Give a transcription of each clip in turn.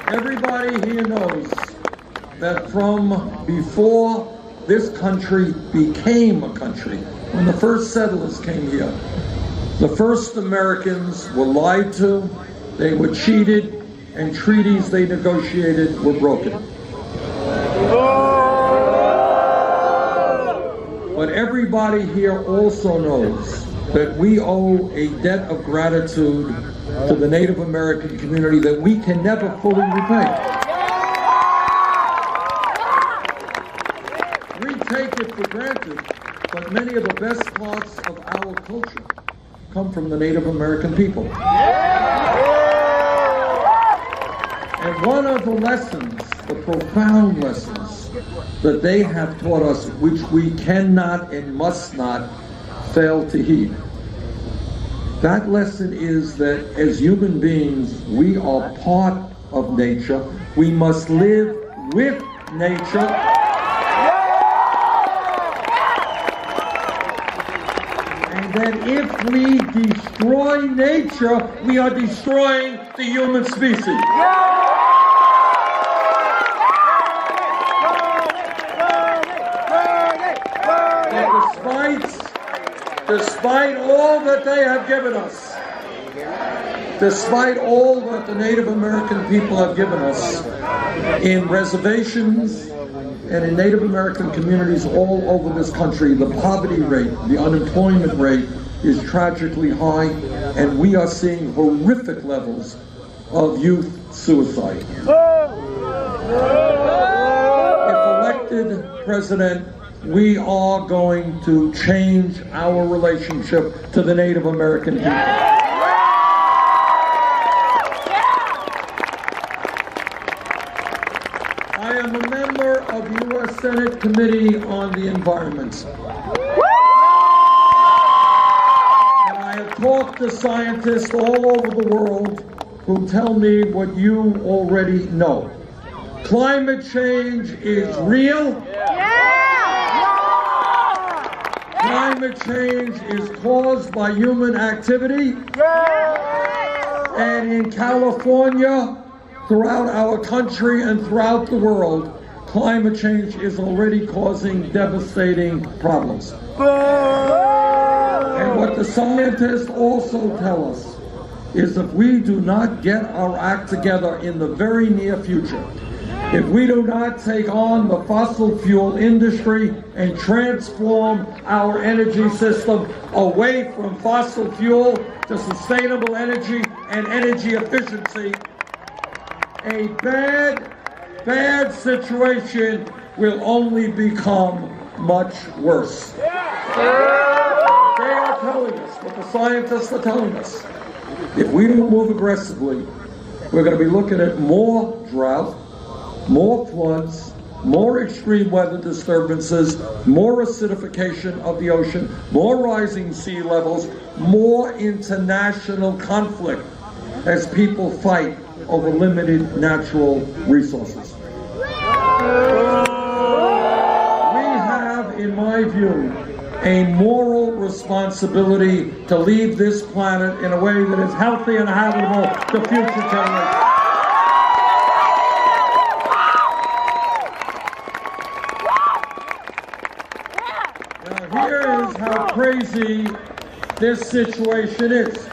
Everybody here knows that from before this country became a country, when the first settlers came here, the first Americans were lied to, they were cheated, and treaties they negotiated were broken. But everybody here also knows that we owe a debt of gratitude to the Native American community that we can never fully repay. We take it for granted, but many of the best parts of our culture come from the Native American people. And one of the lessons, the profound lessons that they have taught us, which we cannot and must not fail to heed, that lesson is that as human beings, we are part of nature. We must live with nature. And that if we destroy nature, we are destroying the human species. Despite all that they have given us, despite all that the Native American people have given us in reservations and in Native American communities all over this country, the poverty rate, the unemployment rate is tragically high, and we are seeing horrific levels of youth suicide. If elected president, we are going to change our relationship to the Native American people. I am a member of the U.S. Senate Committee on the Environment. And I have talked to scientists all over the world who tell me what you already know. Climate change is real. Climate change is caused by human activity, and in California, throughout our country and throughout the world, climate change is already causing devastating problems. And what the scientists also tell us is if we do not get our act together in the very near future, if we do not take on the fossil fuel industry and transform our energy system away from fossil fuel to sustainable energy and energy efficiency, a bad situation will only become much worse. They are telling us, what the scientists are telling us, if we don't move aggressively, we're going to be looking at more drought, more floods, more extreme weather disturbances, more acidification of the ocean, more rising sea levels, more international conflict as people fight over limited natural resources. We have, in my view, a moral responsibility to leave this planet in a way that is healthy and habitable to future generations. Here is how crazy this situation is.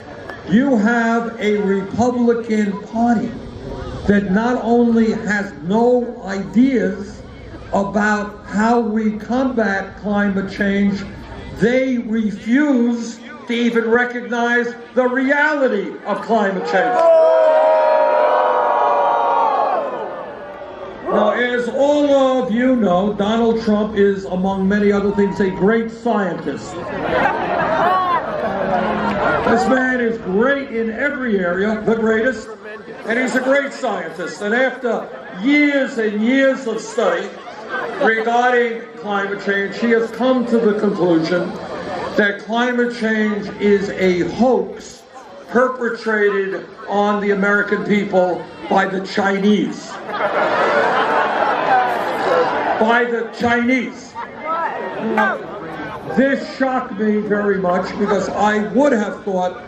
You have a Republican Party that not only has no ideas about how we combat climate change, they refuse to even recognize the reality of climate change. Now, as all of you know, Donald Trump is, among many other things, a great scientist. This man is great in every area, the greatest, and he's a great scientist. And after years and years of study regarding climate change, he has come to the conclusion that climate change is a hoax perpetrated on the American people by the Chinese. By the Chinese. This shocked me very much because I would have thought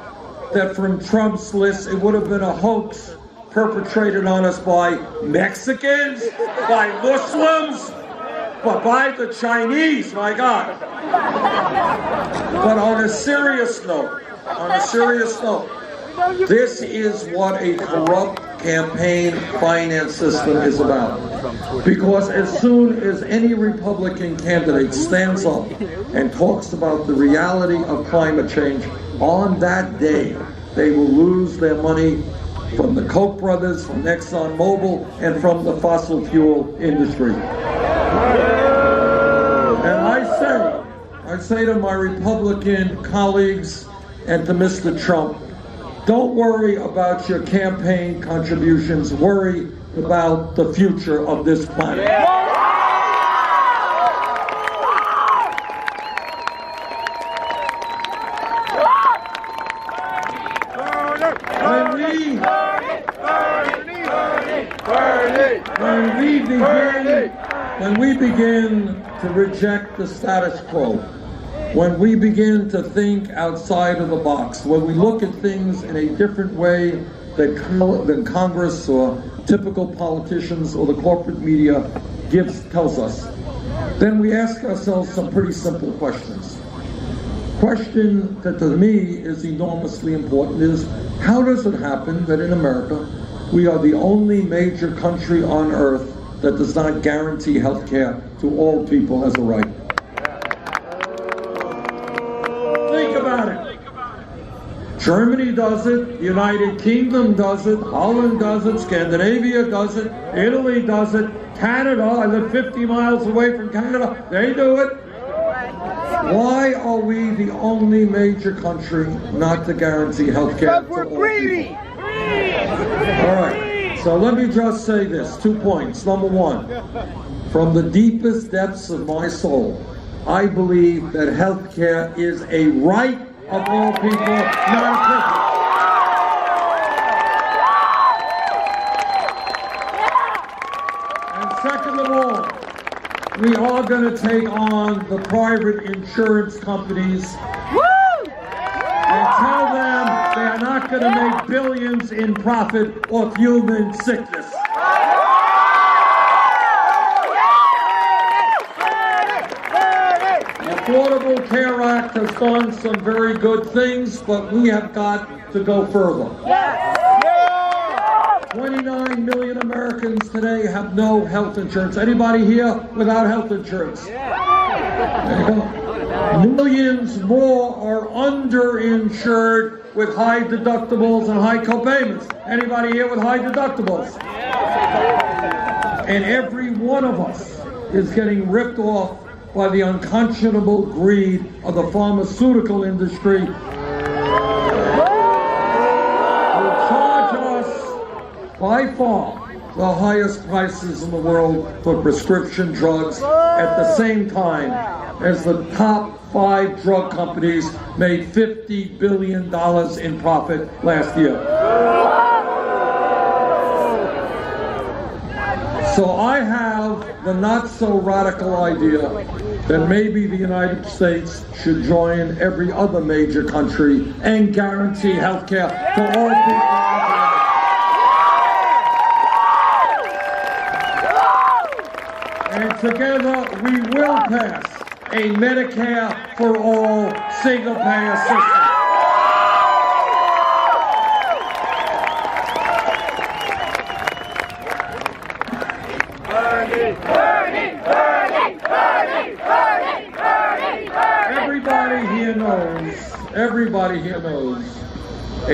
that from Trump's list it would have been a hoax perpetrated on us by Mexicans, by Muslims, but by the Chinese, my God. But on a serious note, this is what a corrupt campaign finance system is about. Because as soon as any Republican candidate stands up and talks about the reality of climate change, on that day, they will lose their money from the Koch brothers, from ExxonMobil, and from the fossil fuel industry. And I say to my Republican colleagues and to Mr. Trump, don't worry about your campaign contributions, worry about the future of this planet. When we begin to reject the status quo, when we begin to think outside of the box, when we look at things in a different way than Congress or typical politicians or the corporate media tells us, then we ask ourselves some pretty simple questions. Question that to me is enormously important is, how does it happen that in America we are the only major country on earth that does not guarantee health care to all people as a right? Think about it. Germany does it, the United Kingdom does it, Holland does it, Scandinavia does it, Italy does it, Canada, I live 50 miles away from Canada, they do it. Why are we the only major country not to guarantee health care to all people? All right. So let me just say this, 2 points. Number one, from the deepest depths of my soul, I believe that health care is a right of all people, not a privilege. And second of all, we are going to take on the private insurance companies and tell them they are not going to make billions in profit off human sickness. The Affordable Care Act has done some very good things, but we have got to go further. 29 million Americans today have no health insurance. Anybody here without health insurance? There you go. Millions more are underinsured with high deductibles and high copayments. Anybody here with high deductibles? And every one of us is getting ripped off by the unconscionable greed of the pharmaceutical industry. Who charge us by far the highest prices in the world for prescription drugs at the same time as the top 5 drug companies made $50 billion in profit last year. So I have the not so radical idea that maybe the United States should join every other major country and guarantee health care to all people. And together we will pass a Medicare for all single-payer system. Everybody here knows